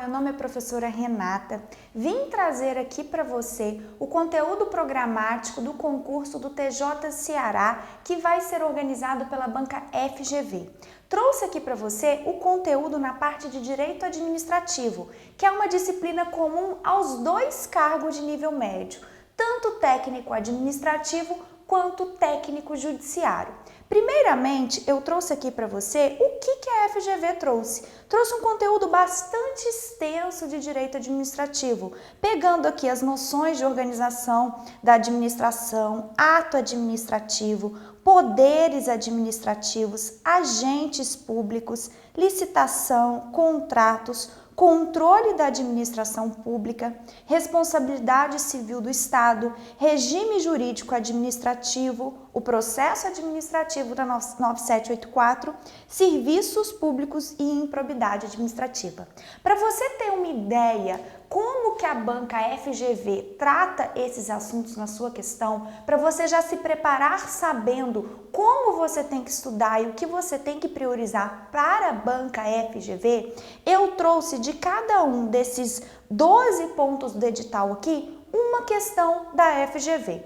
meu nome é professora Renata. Vim trazer aqui para você o conteúdo programático do concurso do TJ Ceará, que vai ser organizado pela banca FGV. Trouxe aqui para você o conteúdo na parte de Direito Administrativo, que é uma disciplina comum aos dois cargos de nível médio, tanto técnico administrativo quanto técnico judiciário. Primeiramente, eu trouxe aqui para você o que a FGV trouxe. Trouxe um conteúdo bastante extenso de direito administrativo, pegando aqui as noções de organização da administração, ato administrativo, poderes administrativos, agentes públicos, licitação, contratos, controle da administração pública, responsabilidade civil do Estado, regime jurídico administrativo, o processo administrativo da 9784, serviços públicos e improbidade administrativa. Para você ter uma ideia como que a banca FGV trata esses assuntos na sua questão, para você já se preparar sabendo como você tem que estudar e o que você tem que priorizar para a banca FGV, eu trouxe de cada um desses 12 pontos do edital aqui, uma questão da FGV.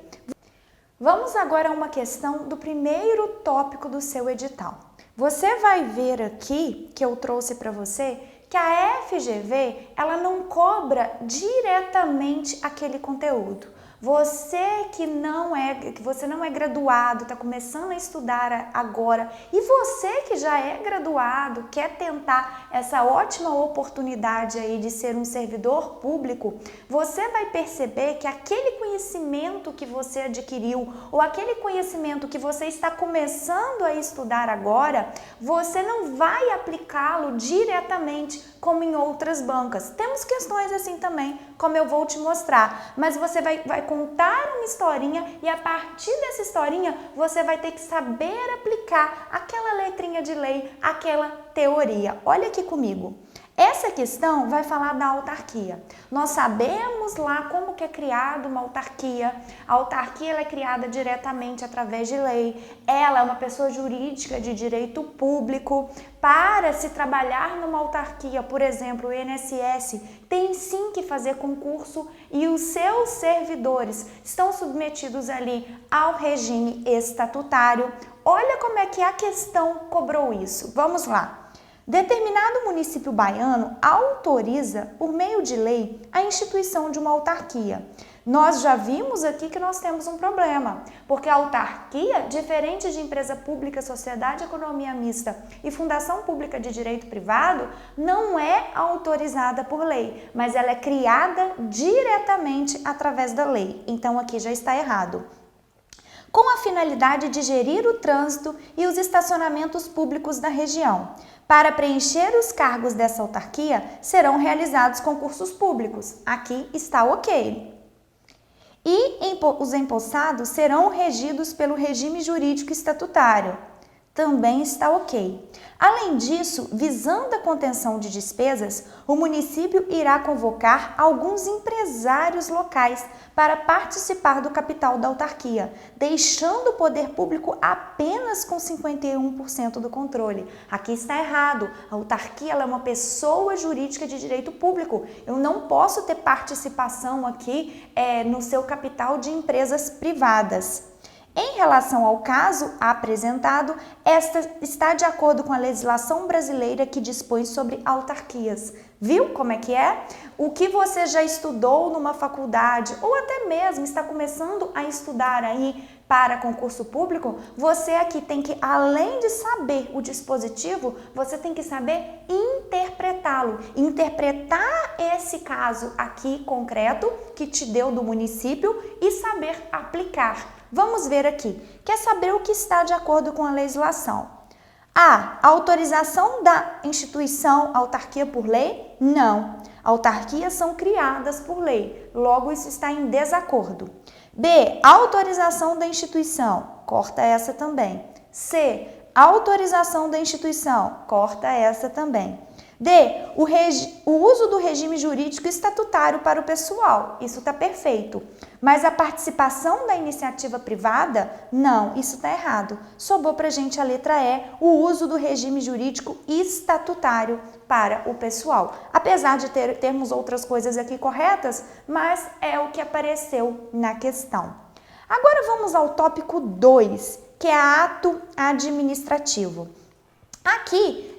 Vamos agora a uma questão do primeiro tópico do seu edital. Você vai ver aqui que eu trouxe para você que a FGV, ela não cobra diretamente aquele conteúdo. Você que não é graduado, está começando a estudar agora, e você que já é graduado, quer tentar essa ótima oportunidade aí de ser um servidor público, você vai perceber que aquele conhecimento que você adquiriu ou aquele conhecimento que você está começando a estudar agora, você não vai aplicá-lo diretamente como em outras bancas. Temos questões assim também, como eu vou te mostrar, mas você vai contar uma historinha e a partir dessa historinha você vai ter que saber aplicar aquela letrinha de lei, aquela teoria. Olha aqui comigo. Essa questão vai falar da autarquia. Nós sabemos lá como que é criada uma autarquia. A autarquia ela é criada diretamente através de lei. Ela é uma pessoa jurídica de direito público. Para se trabalhar numa autarquia, por exemplo, o INSS, tem sim que fazer concurso e os seus servidores estão submetidos ali ao regime estatutário. Olha como é que a questão cobrou isso. Vamos lá. Determinado município baiano autoriza, por meio de lei, a instituição de uma autarquia. Nós já vimos aqui que nós temos um problema, porque a autarquia, diferente de empresa pública, sociedade, economia mista e fundação pública de direito privado, não é autorizada por lei, mas ela é criada diretamente através da lei. Então aqui já está errado. Com a finalidade de gerir o trânsito e os estacionamentos públicos da região. Para preencher os cargos dessa autarquia, serão realizados concursos públicos. Aqui está ok. E os empossados serão regidos pelo regime jurídico estatutário. Também está ok. Além disso, visando a contenção de despesas, o município irá convocar alguns empresários locais para participar do capital da autarquia, deixando o poder público apenas com 51% do controle. Aqui está errado. A autarquia ela é uma pessoa jurídica de direito público. Eu não posso ter participação aqui no seu capital de empresas privadas. Em relação ao caso apresentado, esta está de acordo com a legislação brasileira que dispõe sobre autarquias. Viu como é que é? O que você já estudou numa faculdade ou até mesmo está começando a estudar aí para concurso público, você aqui tem que, além de saber o dispositivo, você tem que saber interpretá-lo. Interpretar esse caso aqui concreto que te deu do município e saber aplicar. Vamos ver aqui. Quer saber o que está de acordo com a legislação? A autorização da instituição autarquia por lei? Não. Autarquias são criadas por lei, logo isso está em desacordo. B. Autorização da instituição, corta essa também. C. Autorização da instituição, corta essa também. D, o uso do regime jurídico estatutário para o pessoal. Isso está perfeito. Mas a participação da iniciativa privada? Não, isso está errado. Sobrou para a gente a letra E, o uso do regime jurídico estatutário para o pessoal. Apesar de termos outras coisas aqui corretas, mas é o que apareceu na questão. Agora vamos ao tópico 2, que é ato administrativo. Aqui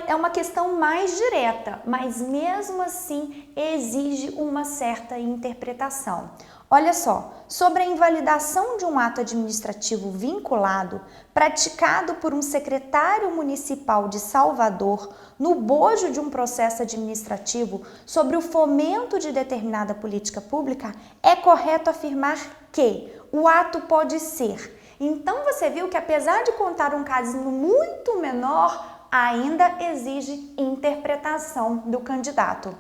é uma questão mais direta, mas mesmo assim exige uma certa interpretação. Olha só, sobre a invalidação de um ato administrativo vinculado praticado por um secretário municipal de Salvador no bojo de um processo administrativo sobre o fomento de determinada política pública, é correto afirmar que o ato pode ser. Então você viu que apesar de contar um caso muito menor, ainda exige interpretação do candidato.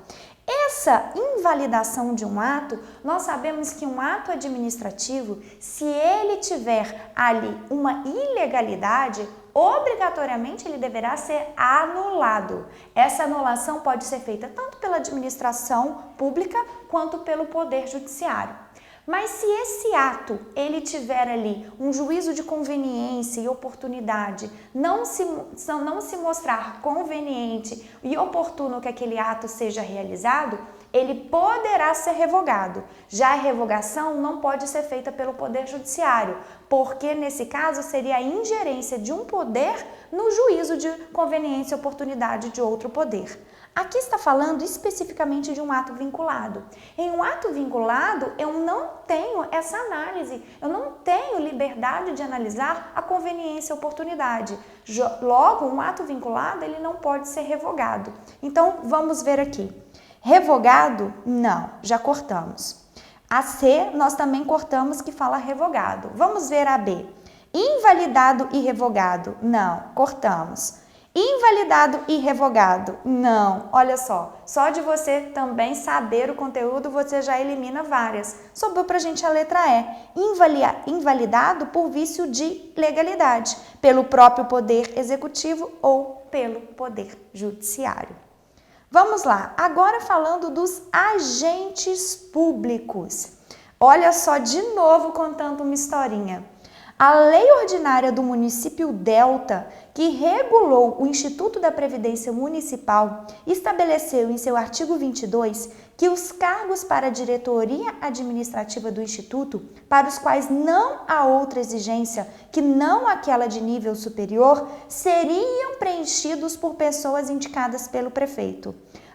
Essa invalidação de um ato, nós sabemos que um ato administrativo, se ele tiver ali uma ilegalidade, obrigatoriamente ele deverá ser anulado. Essa anulação pode ser feita tanto pela administração pública quanto pelo Poder Judiciário. Mas se esse ato ele tiver ali um juízo de conveniência e oportunidade, não se mostrar conveniente e oportuno que aquele ato seja realizado, ele poderá ser revogado. Já a revogação não pode ser feita pelo Poder Judiciário, porque nesse caso seria a ingerência de um poder no juízo de conveniência e oportunidade de outro poder. Aqui está falando especificamente de um ato vinculado. Em um ato vinculado, eu não tenho essa análise, eu não tenho liberdade de analisar a conveniência e oportunidade. Logo, um ato vinculado, ele não pode ser revogado. Então, vamos ver aqui. Revogado? Não, já cortamos. A C, nós também cortamos que fala revogado. Vamos ver a B. Invalidado e revogado? Não, cortamos. Invalidado e revogado? Não. Olha só de você também saber o conteúdo, você já elimina várias. Sobrou pra gente a letra E. Invalidado por vício de legalidade, pelo próprio Poder Executivo ou pelo Poder Judiciário. Vamos lá, agora falando dos agentes públicos. Olha só, de novo contando uma historinha. A lei ordinária do município Delta, que regulou o Instituto da Previdência Municipal, estabeleceu em seu artigo 22 que os cargos para a diretoria administrativa do Instituto, para os quais não há outra exigência que não aquela de nível superior, seriam preenchidos por pessoas indicadas pelo prefeito.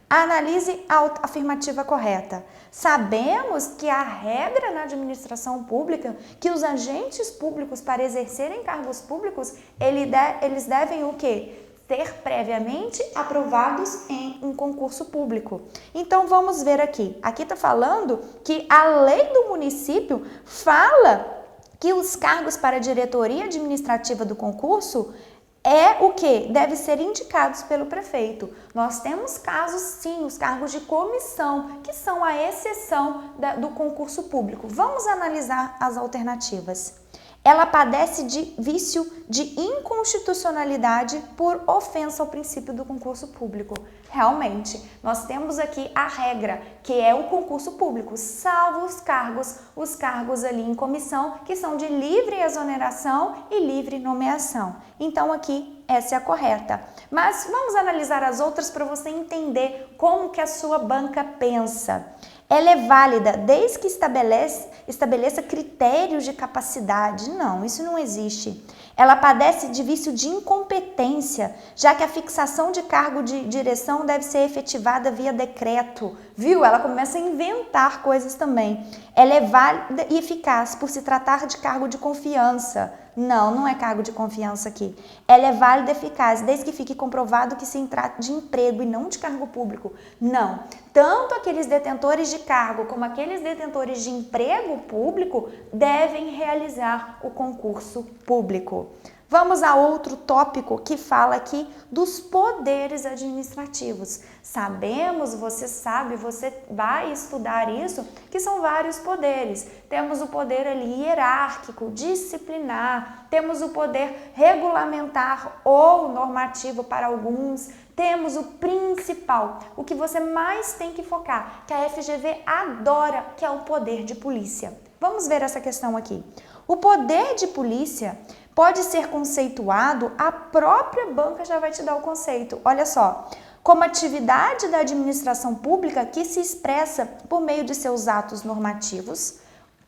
Analise a afirmativa correta. Sabemos que a regra na administração pública, que os agentes públicos para exercerem cargos públicos, eles devem o quê? Ser previamente aprovados em um concurso público. Então vamos ver aqui. Aqui está falando que a lei do município fala que os cargos para a diretoria administrativa do concurso é o que? Deve ser indicados pelo prefeito. Nós temos casos, sim, os cargos de comissão, que são a exceção do concurso público. Vamos analisar as alternativas. Ela padece de vício de inconstitucionalidade por ofensa ao princípio do concurso público. Realmente, nós temos aqui a regra, que é o concurso público, salvo os cargos ali em comissão, que são de livre exoneração e livre nomeação. Então, aqui, essa é a correta. Mas vamos analisar as outras para você entender como que a sua banca pensa. Ela é válida desde que estabeleça critérios de capacidade. Não, isso não existe. Ela padece de vício de incompetência, já que a fixação de cargo de direção deve ser efetivada via decreto. Viu? Ela começa a inventar coisas também. Ela é válida e eficaz por se tratar de cargo de confiança. Não, não é cargo de confiança aqui. Ela é válida e eficaz, desde que fique comprovado que se trata de emprego e não de cargo público. Não. Tanto aqueles detentores de cargo como aqueles detentores de emprego público devem realizar o concurso público. Vamos a outro tópico que fala aqui dos poderes administrativos. Sabemos, você sabe, você vai estudar isso, que são vários poderes. Temos o poder ali hierárquico, disciplinar, temos o poder regulamentar ou normativo para alguns, temos o principal, o que você mais tem que focar, que a FGV adora, que é o poder de polícia. Vamos ver essa questão aqui. O poder de polícia pode ser conceituado, a própria banca já vai te dar o conceito. Olha só, como atividade da administração pública que se expressa por meio de seus atos normativos.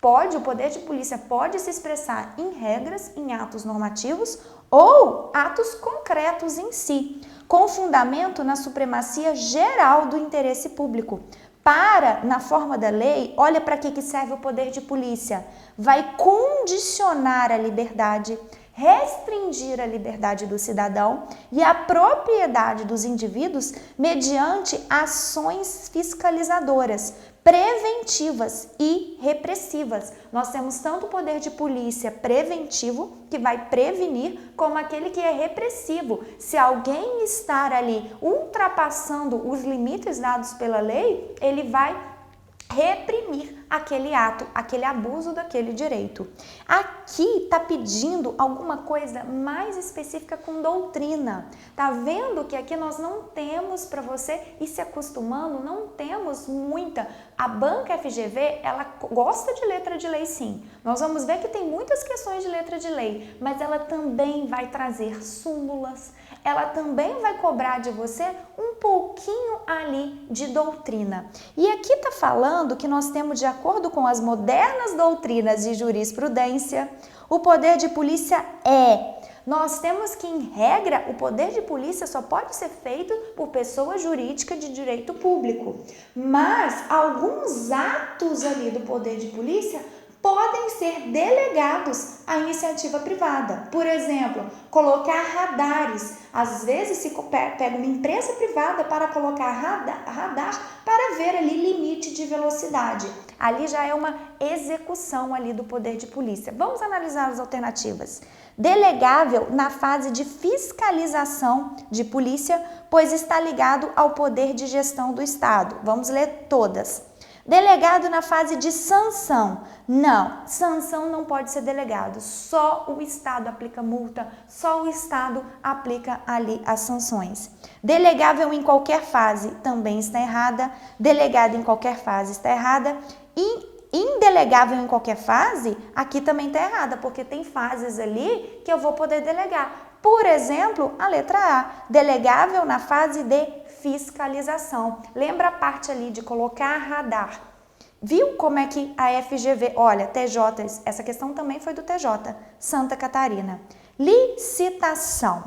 O poder de polícia pode se expressar em regras, em atos normativos ou atos concretos em si, com fundamento na supremacia geral do interesse público. Na forma da lei, olha para que serve o poder de polícia. Vai condicionar a liberdade, restringir a liberdade do cidadão e a propriedade dos indivíduos mediante ações fiscalizadoras, preventivas e repressivas. Nós temos tanto o poder de polícia preventivo, que vai prevenir, como aquele que é repressivo. Se alguém estar ali ultrapassando os limites dados pela lei, ele vai reprimir aquele ato, aquele abuso daquele direito. Aqui está pedindo alguma coisa mais específica com doutrina. Tá vendo que aqui nós não temos para você ir se acostumando, não temos muita. A banca FGV, ela gosta de letra de lei sim. Nós vamos ver que tem muitas questões de letra de lei, mas ela também vai trazer súmulas, ela também vai cobrar de você um pouquinho ali de doutrina. E aqui está falando que nós temos, de acordo com as modernas doutrinas de jurisprudência, o poder de polícia nós temos que, em regra, o poder de polícia só pode ser feito por pessoa jurídica de direito público. Mas alguns atos ali do poder de polícia podem ser delegados à iniciativa privada. Por exemplo, colocar radares. Às vezes se pega uma empresa privada para colocar radar para ver ali limite de velocidade. Ali já é uma execução ali do poder de polícia. Vamos analisar as alternativas. Delegável na fase de fiscalização de polícia, pois está ligado ao poder de gestão do Estado. Vamos ler todas. Delegado na fase de sanção. Não, sanção não pode ser delegado. Só o Estado aplica multa, só o Estado aplica ali as sanções. Delegável em qualquer fase também está errada. Delegado em qualquer fase está errada. E indelegável em qualquer fase, aqui também está errada, porque tem fases ali que eu vou poder delegar. Por exemplo, a letra A, delegável na fase de fiscalização. Lembra a parte ali de colocar radar? Viu como é que a FGV, olha, TJ, essa questão também foi do TJ, Santa Catarina. Licitação.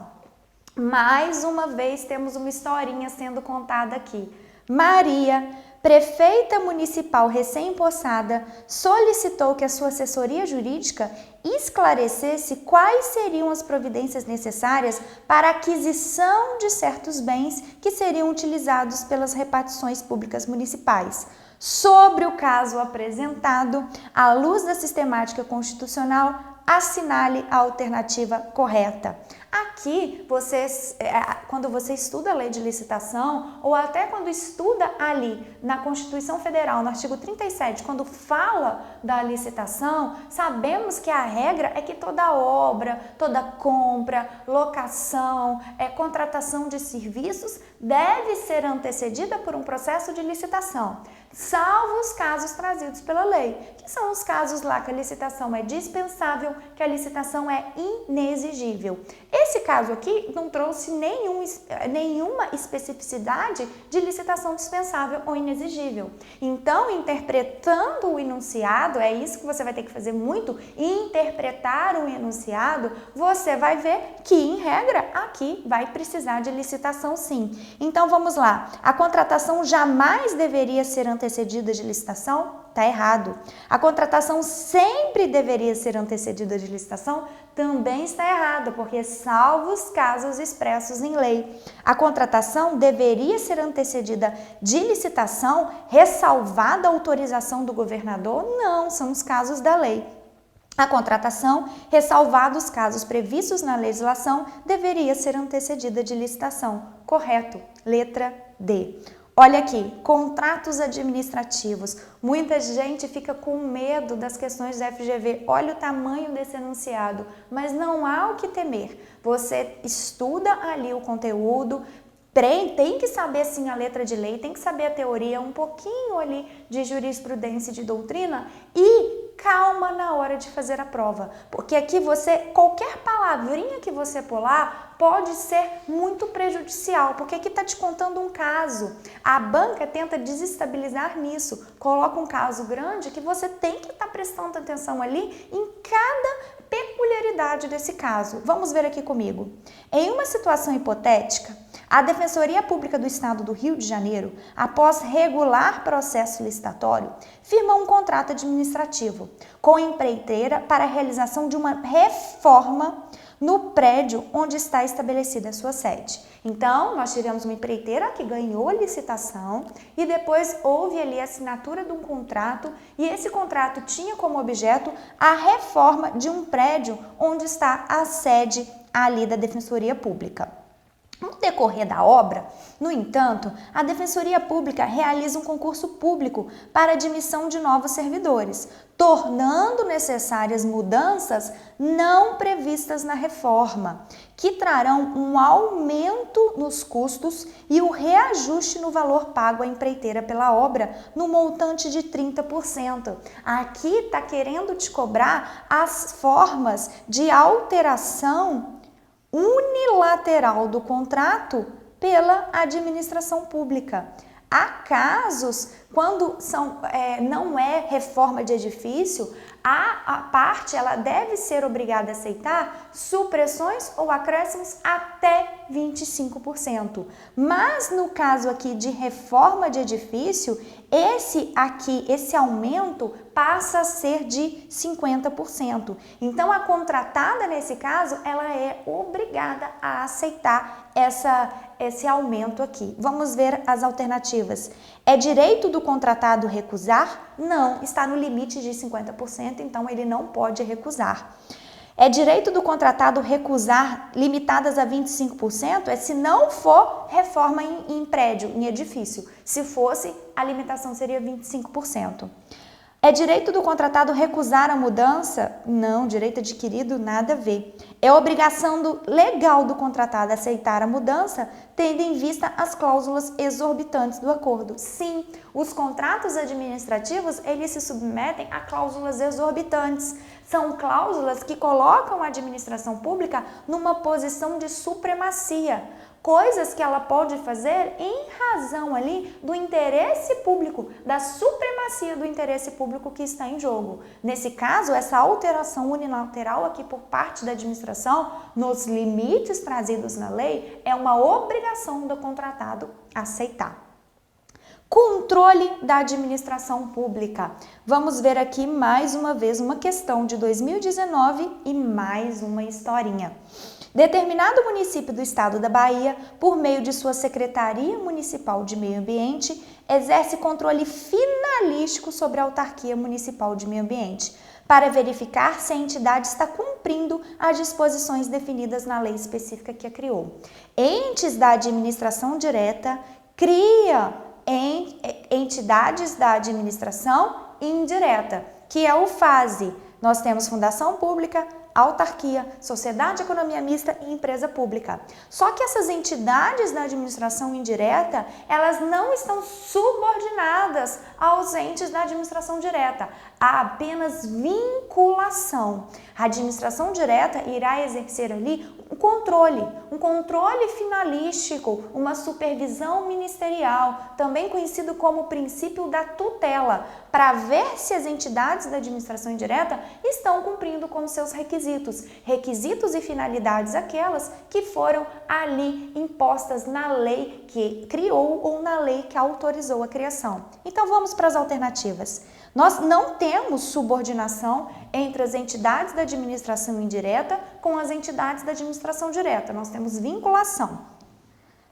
Mais uma vez temos uma historinha sendo contada aqui. Maria, prefeita municipal recém-impossada, solicitou que a sua assessoria jurídica esclarecesse quais seriam as providências necessárias para a aquisição de certos bens que seriam utilizados pelas repartições públicas municipais. Sobre o caso apresentado, à luz da sistemática constitucional, assinale a alternativa correta. Aqui, quando você estuda a lei de licitação, ou até quando estuda ali na Constituição Federal, no artigo 37, quando fala da licitação, sabemos que a regra é que toda obra, toda compra, locação, contratação de serviços deve ser antecedida por um processo de licitação, salvo os casos trazidos pela lei, que são os casos lá que a licitação é dispensável, que a licitação é inexigível. Esse caso aqui não trouxe nenhuma especificidade de licitação dispensável ou inexigível. Então, interpretando o enunciado, é isso que você vai ter que fazer muito, interpretar o enunciado, você vai ver que, em regra, aqui vai precisar de licitação sim. Então, vamos lá. A contratação jamais deveria ser antecedida de licitação? Está errado. A contratação sempre deveria ser antecedida de licitação? Também está errado, porque salvo os casos expressos em lei. A contratação deveria ser antecedida de licitação, ressalvada a autorização do governador? Não, são os casos da lei. A contratação, ressalvados os casos previstos na legislação, deveria ser antecedida de licitação. Correto. Letra D. Olha aqui, contratos administrativos. Muita gente fica com medo das questões da FGV. Olha o tamanho desse enunciado, mas não há o que temer. Você estuda ali o conteúdo, tem que saber sim a letra de lei, tem que saber a teoria, um pouquinho ali de jurisprudência e de doutrina e calma na hora de fazer a prova, porque aqui qualquer palavrinha que você pular pode ser muito prejudicial, porque aqui está te contando um caso. A banca tenta desestabilizar nisso, coloca um caso grande que você tem que estar prestando atenção ali em cada peculiaridade desse caso. Vamos ver aqui comigo. Em uma situação hipotética, a Defensoria Pública do Estado do Rio de Janeiro, após regular processo licitatório, firma um contrato administrativo com a empreiteira para a realização de uma reforma no prédio onde está estabelecida a sua sede. Então, nós tivemos uma empreiteira que ganhou a licitação e depois houve ali a assinatura de um contrato e esse contrato tinha como objeto a reforma de um prédio onde está a sede ali da Defensoria Pública. No decorrer da obra, no entanto, a Defensoria Pública realiza um concurso público para admissão de novos servidores, tornando necessárias mudanças não previstas na reforma, que trarão um aumento nos custos e o reajuste no valor pago à empreiteira pela obra no montante de 30%. Aqui está querendo te cobrar as formas de alteração unilateral do contrato pela administração pública. Há casos quando não é reforma de edifício, a parte ela deve ser obrigada a aceitar supressões ou acréscimos até 25%. Mas no caso aqui de reforma de edifício, esse aumento passa a ser de 50%. Então a contratada nesse caso, ela é obrigada a aceitar esse aumento aqui. Vamos ver as alternativas. É direito do contratado recusar? Não, está no limite de 50%, então ele não pode recusar. É direito do contratado recusar limitadas a 25%? É se não for reforma em prédio, em edifício. Se fosse, a limitação seria 25%. É direito do contratado recusar a mudança? Não, direito adquirido, nada a ver. É obrigação legal do contratado aceitar a mudança, tendo em vista as cláusulas exorbitantes do acordo. Sim, os contratos administrativos, eles se submetem a cláusulas exorbitantes. São cláusulas que colocam a administração pública numa posição de supremacia. Coisas que ela pode fazer em razão ali do interesse público, da supremacia do interesse público que está em jogo. Nesse caso, essa alteração unilateral aqui por parte da administração, nos limites trazidos na lei, é uma obrigação do contratado aceitar. Controle da administração pública. Vamos ver aqui mais uma vez uma questão de 2019 e mais uma historinha. Determinado município do estado da Bahia, por meio de sua Secretaria Municipal de Meio Ambiente, exerce controle finalístico sobre a Autarquia Municipal de Meio Ambiente, para verificar se a entidade está cumprindo as disposições definidas na lei específica que a criou. Entes da administração direta cria entidades da administração indireta, que é o FASE. Nós temos fundação pública, autarquia, sociedade de economia mista e empresa pública. Só que essas entidades da administração indireta, elas não estão subordinadas aos entes da administração direta. Há apenas vinculação. A administração direta irá exercer ali um controle finalístico, uma supervisão ministerial, também conhecido como princípio da tutela, para ver se as entidades da administração indireta estão cumprindo com seus requisitos e finalidades aquelas que foram ali impostas na lei que criou ou na lei que autorizou a criação. Então vamos para as alternativas. Nós não temos subordinação entre as entidades da administração indireta com as entidades da administração direta. Nós temos vinculação.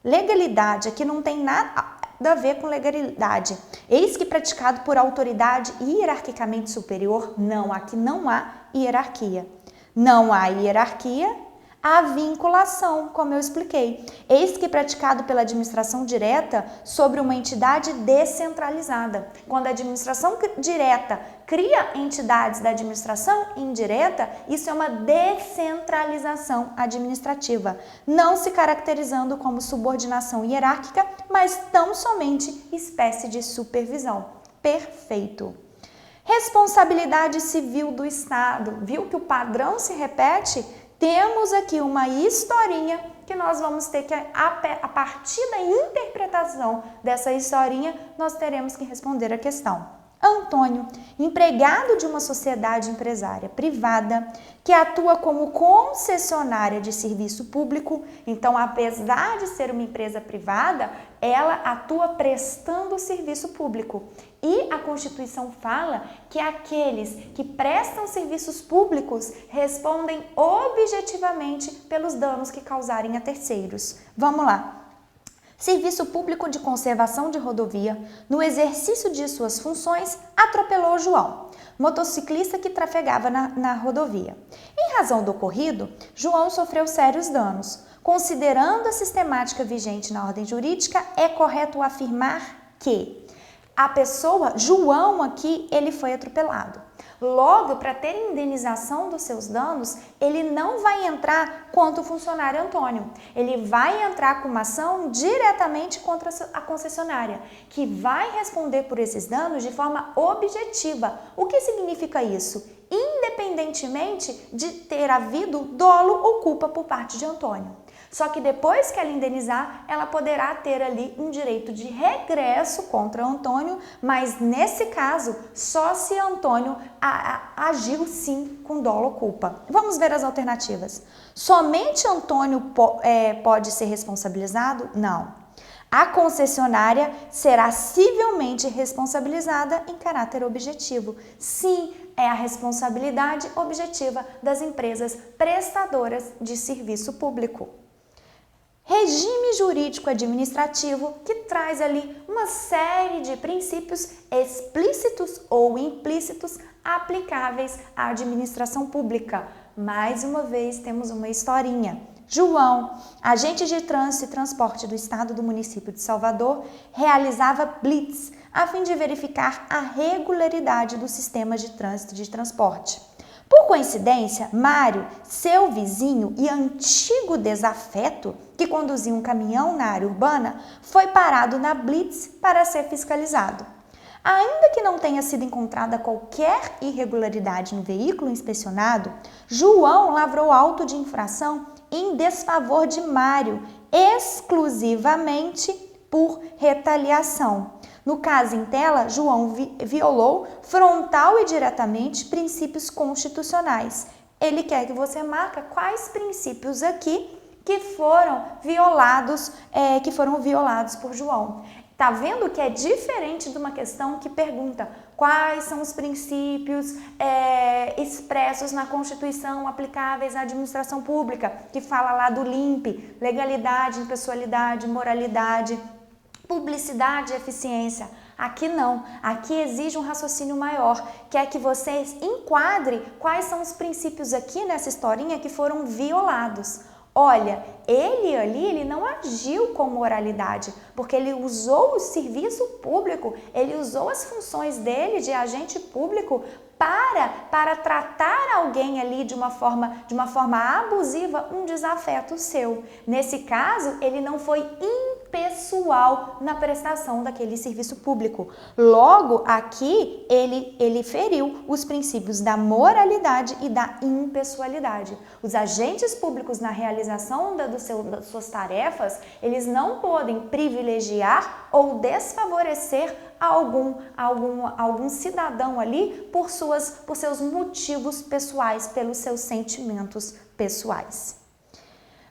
Legalidade, aqui não tem nada a ver com legalidade. Eis que praticado por autoridade hierarquicamente superior? Não, aqui não há hierarquia. Não há hierarquia, A vinculação, como eu expliquei. Eis que praticado pela administração direta sobre uma entidade descentralizada. Quando a administração direta cria entidades da administração indireta, isso é uma descentralização administrativa, não se caracterizando como subordinação hierárquica, mas tão somente espécie de supervisão. Perfeito. Responsabilidade civil do Estado. Viu que o padrão se repete? Temos aqui uma historinha que nós vamos ter que, a partir da interpretação dessa historinha, nós teremos que responder a questão. Antônio, empregado de uma sociedade empresária privada que atua como concessionária de serviço público, então, apesar de ser uma empresa privada, ela atua prestando serviço público. E a Constituição fala que aqueles que prestam serviços públicos respondem objetivamente pelos danos que causarem a terceiros. Vamos lá. Serviço Público de Conservação de Rodovia, no exercício de suas funções, atropelou João, motociclista que trafegava na rodovia. Em razão do ocorrido, João sofreu sérios danos. Considerando a sistemática vigente na ordem jurídica, é correto afirmar que a pessoa, João aqui, ele foi atropelado. Logo, para ter indenização dos seus danos, ele não vai entrar contra o funcionário Antônio. Ele vai entrar com uma ação diretamente contra a concessionária, que vai responder por esses danos de forma objetiva. O que significa isso? Independentemente de ter havido dolo ou culpa por parte de Antônio. Só que depois que ela indenizar, ela poderá ter ali um direito de regresso contra Antônio, mas nesse caso, só se Antônio agiu sim com dolo ou culpa. Vamos ver as alternativas. Somente Antônio pode ser responsabilizado? Não. A concessionária será civilmente responsabilizada em caráter objetivo. Sim, é a responsabilidade objetiva das empresas prestadoras de serviço público. Regime jurídico administrativo, que traz ali uma série de princípios explícitos ou implícitos aplicáveis à administração pública. Mais uma vez temos uma historinha. João, agente de trânsito e transporte do estado do município de Salvador, realizava blitz a fim de verificar a regularidade do sistema de trânsito e de transporte. Por coincidência, Mário, seu vizinho e antigo desafeto, que conduzia um caminhão na área urbana, foi parado na blitz para ser fiscalizado. Ainda que não tenha sido encontrada qualquer irregularidade no veículo inspecionado, João lavrou auto de infração em desfavor de Mário, exclusivamente por retaliação. No caso em tela, João violou frontal e diretamente princípios constitucionais. Ele quer que você marque quais princípios aqui que foram violados por João. Tá vendo que é diferente de uma questão que pergunta quais são os princípios expressos na Constituição aplicáveis à administração pública, que fala lá do LIMP, legalidade, impessoalidade, moralidade, publicidade e eficiência. Aqui não, aqui exige um raciocínio maior, que é que você enquadre quais são os princípios aqui nessa historinha que foram violados. Olha, ele não agiu com moralidade, porque ele usou o serviço público, ele usou as funções dele de agente público para tratar alguém ali de uma forma abusiva, um desafeto seu. Nesse caso, ele não foi impessoal na prestação daquele serviço público. Logo, aqui, ele feriu os princípios da moralidade e da impessoalidade. Os agentes públicos, na realização das suas tarefas, eles não podem privilegiar ou desfavorecer algum cidadão ali por seus motivos pessoais, pelos seus sentimentos pessoais.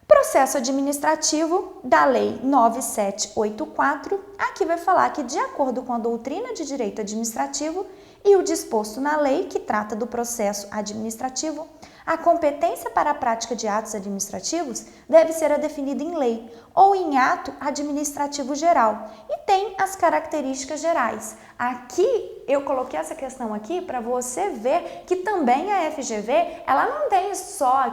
Processo administrativo da Lei 9784, aqui vai falar que, de acordo com a doutrina de direito administrativo e o disposto na lei que trata do processo administrativo, a competência para a prática de atos administrativos deve ser definida em lei ou em ato administrativo geral e tem as características gerais. Aqui eu coloquei essa questão aqui para você ver que também a FGV, ela não tem só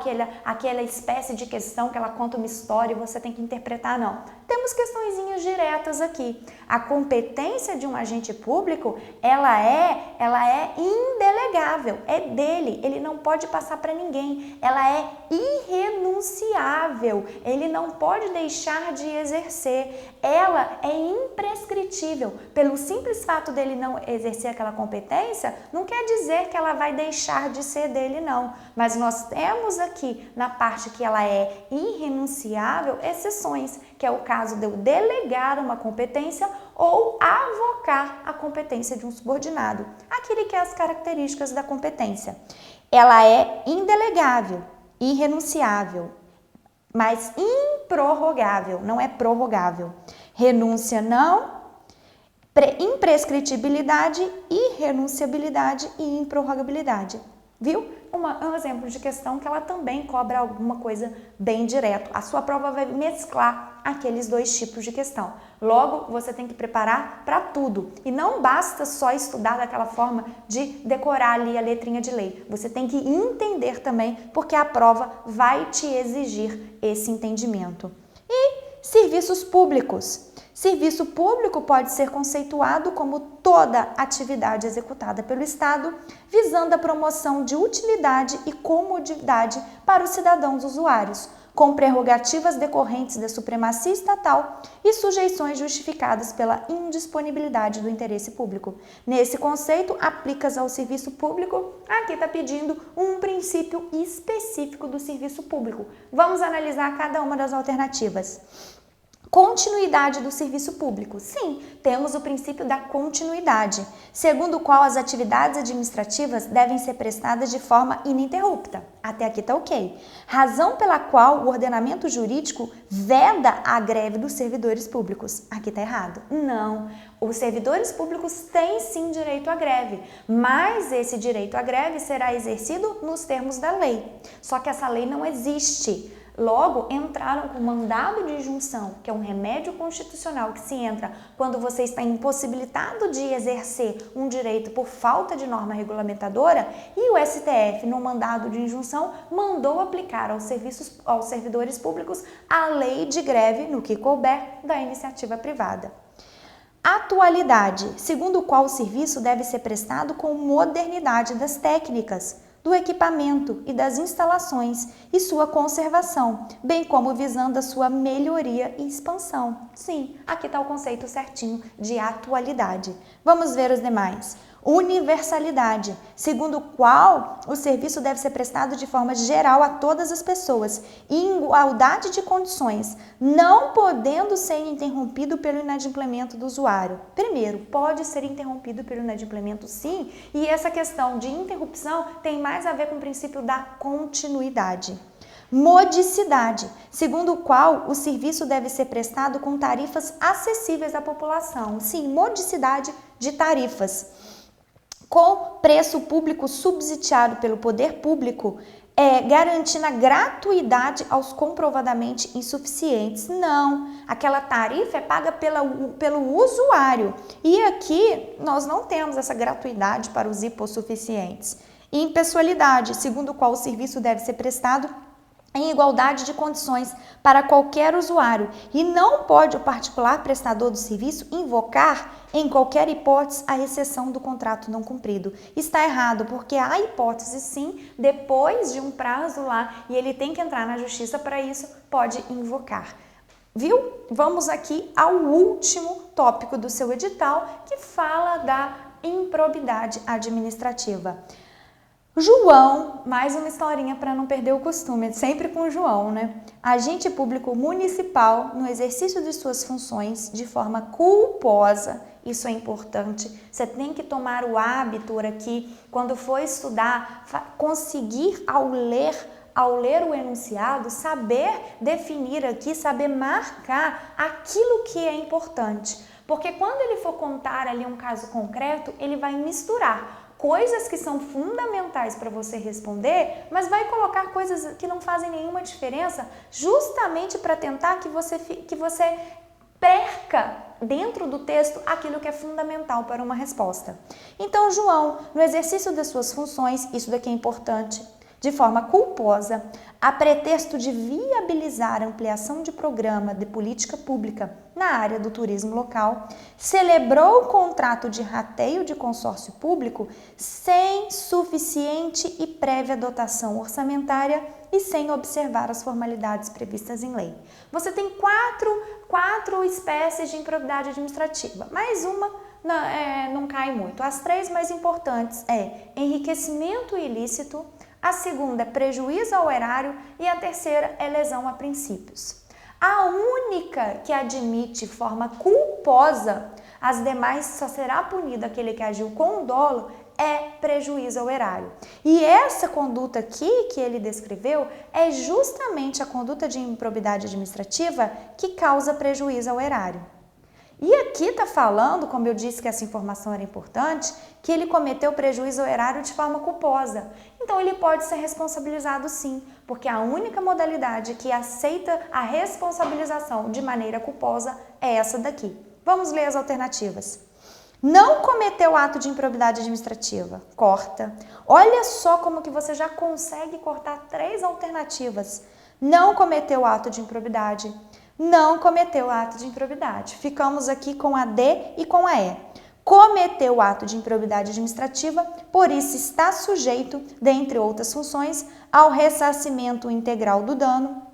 aquela espécie de questão que ela conta uma história e você tem que interpretar, não. Temos questõezinhas diretas aqui. A competência de um agente público, ela é indelegável, é dele, ele não pode passar para ninguém, ela é irrenunciável, ele não pode deixar de exercer, ela é imprescritível. Pelo simples fato dele não exercer aquela competência, não quer dizer que ela vai deixar de ser dele, não. Mas nós temos aqui, na parte que ela é irrenunciável, exceções, que é o caso de eu delegar uma competência ou avocar a competência de um subordinado. Aquele que é as características da competência. Ela é indelegável, irrenunciável, mas improrrogável, não é prorrogável. Renúncia não, imprescritibilidade, irrenunciabilidade e improrrogabilidade. Viu? Um exemplo de questão que ela também cobra alguma coisa bem direto. A sua prova vai mesclar aqueles dois tipos de questão. Logo, você tem que preparar para tudo. E não basta só estudar daquela forma de decorar ali a letrinha de lei. Você tem que entender também, porque a prova vai te exigir esse entendimento. E serviços públicos. Serviço público pode ser conceituado como toda atividade executada pelo Estado, visando a promoção de utilidade e comodidade para os cidadãos usuários, com prerrogativas decorrentes da supremacia estatal e sujeições justificadas pela indisponibilidade do interesse público. Nesse conceito, aplica-se ao serviço público, aqui está pedindo um princípio específico do serviço público. Vamos analisar cada uma das alternativas. Continuidade do serviço público. Sim, temos o princípio da continuidade, segundo o qual as atividades administrativas devem ser prestadas de forma ininterrupta. Até aqui está ok. Razão pela qual o ordenamento jurídico veda a greve dos servidores públicos. Aqui está errado. Não, os servidores públicos têm sim direito à greve, mas esse direito à greve será exercido nos termos da lei. Só que essa lei não existe. Logo, entraram com mandado de injunção, que é um remédio constitucional que se entra quando você está impossibilitado de exercer um direito por falta de norma regulamentadora, e o STF, no mandado de injunção, mandou aplicar aos servidores públicos a lei de greve, no que couber, da iniciativa privada. Atualidade, segundo o qual o serviço deve ser prestado com modernidade das técnicas, do equipamento e das instalações e sua conservação, bem como visando a sua melhoria e expansão. Sim, aqui está o conceito certinho de atualidade. Vamos ver os demais. Universalidade, segundo o qual o serviço deve ser prestado de forma geral a todas as pessoas, em igualdade de condições, não podendo ser interrompido pelo inadimplemento do usuário. Primeiro, pode ser interrompido pelo inadimplemento, sim, e essa questão de interrupção tem mais a ver com o princípio da continuidade. Modicidade, segundo o qual o serviço deve ser prestado com tarifas acessíveis à população. Sim, modicidade de tarifas. Com preço público subsidiado pelo poder público, garantindo a gratuidade aos comprovadamente insuficientes. Não, aquela tarifa é paga pelo usuário. E aqui nós não temos essa gratuidade para os hipossuficientes. Impessoalidade, segundo o qual o serviço deve ser prestado em igualdade de condições para qualquer usuário e não pode o particular prestador do serviço invocar em qualquer hipótese a exceção do contrato não cumprido. Está errado, porque há hipótese sim, depois de um prazo lá, e ele tem que entrar na justiça para isso, pode invocar. Viu? Vamos aqui ao último tópico do seu edital, que fala da improbidade administrativa. João, mais uma historinha para não perder o costume, sempre com o João, né? Agente público municipal no exercício de suas funções de forma culposa, isso é importante, você tem que tomar o hábito aqui, quando for estudar, conseguir ao ler o enunciado, saber definir aqui, saber marcar aquilo que é importante. Porque quando ele for contar ali um caso concreto, ele vai misturar coisas que são fundamentais para você responder, mas vai colocar coisas que não fazem nenhuma diferença, justamente para tentar que você perca dentro do texto aquilo que é fundamental para uma resposta. Então, João, no exercício das suas funções, isso daqui é importante, de forma culposa, a pretexto de viabilizar a ampliação de programa de política pública na área do turismo local, celebrou o contrato de rateio de consórcio público sem suficiente e prévia dotação orçamentária e sem observar as formalidades previstas em lei. Você tem quatro espécies de improbidade administrativa, mais uma não cai muito. As três mais importantes é enriquecimento ilícito, a segunda é prejuízo ao erário e a terceira é lesão a princípios. A única que admite forma culposa, as demais só será punido aquele que agiu com dolo, é prejuízo ao erário. E essa conduta aqui que ele descreveu é justamente a conduta de improbidade administrativa que causa prejuízo ao erário. E aqui está falando, como eu disse que essa informação era importante, que ele cometeu prejuízo ao erário de forma culposa. Então ele pode ser responsabilizado sim, porque a única modalidade que aceita a responsabilização de maneira culposa é essa daqui. Vamos ler as alternativas. Não cometeu ato de improbidade administrativa, corta. Olha só como que você já consegue cortar 3 alternativas. Não cometeu ato de improbidade. Não cometeu ato de improbidade. Ficamos aqui com a D e com a E. Cometeu ato de improbidade administrativa, por isso está sujeito, dentre outras funções, ao ressarcimento integral do dano,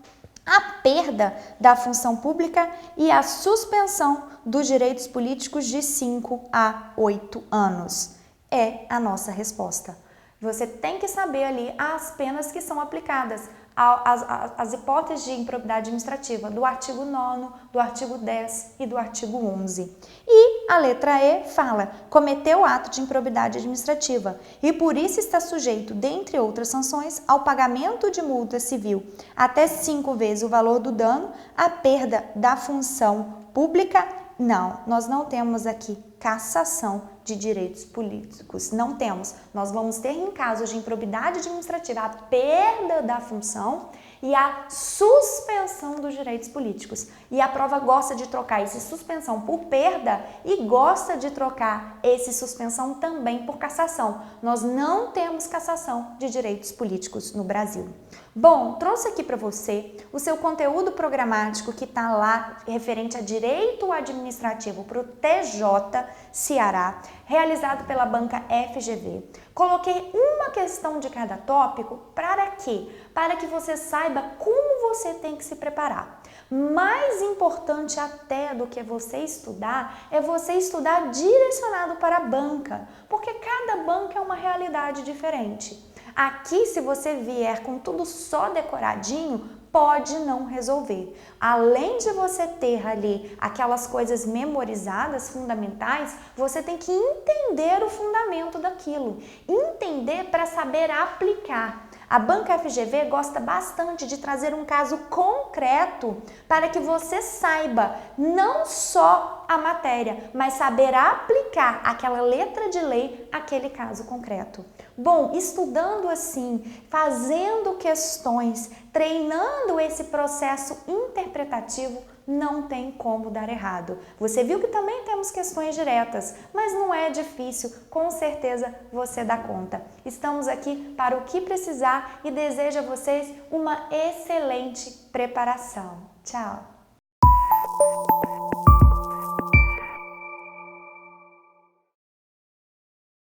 à perda da função pública e à suspensão dos direitos políticos de 5 a 8 anos. É a nossa resposta. Você tem que saber ali as penas que são aplicadas, as hipóteses de improbidade administrativa do artigo 9º, do artigo 10 e do artigo 11. E a letra E fala, cometeu ato de improbidade administrativa e por isso está sujeito, dentre outras sanções, ao pagamento de multa civil até 5 vezes o valor do dano, à perda da função pública. Não, nós não temos aqui cassação de direitos políticos, não temos. Nós vamos ter em casos de improbidade administrativa a perda da função e a suspensão dos direitos políticos. E a prova gosta de trocar esse suspensão por perda e gosta de trocar esse suspensão também por cassação. Nós não temos cassação de direitos políticos no Brasil. Bom, trouxe aqui para você o seu conteúdo programático que está lá referente a direito administrativo para o TJ Ceará, realizado pela banca FGV. Coloquei uma questão de cada tópico para quê? Para que você saiba como você tem que se preparar. Mais importante até do que você estudar é você estudar direcionado para a banca, porque cada banca é uma realidade diferente. Aqui, se você vier com tudo só decoradinho, pode não resolver. Além de você ter ali aquelas coisas memorizadas, fundamentais, você tem que entender o fundamento daquilo. Entender para saber aplicar. A banca FGV gosta bastante de trazer um caso concreto para que você saiba não só a matéria, mas saber aplicar aquela letra de lei àquele caso concreto. Bom, estudando assim, fazendo questões, treinando esse processo interpretativo, não tem como dar errado. Você viu que também temos questões diretas, mas não é difícil, com certeza você dá conta. Estamos aqui para o que precisar e desejo a vocês uma excelente preparação. Tchau!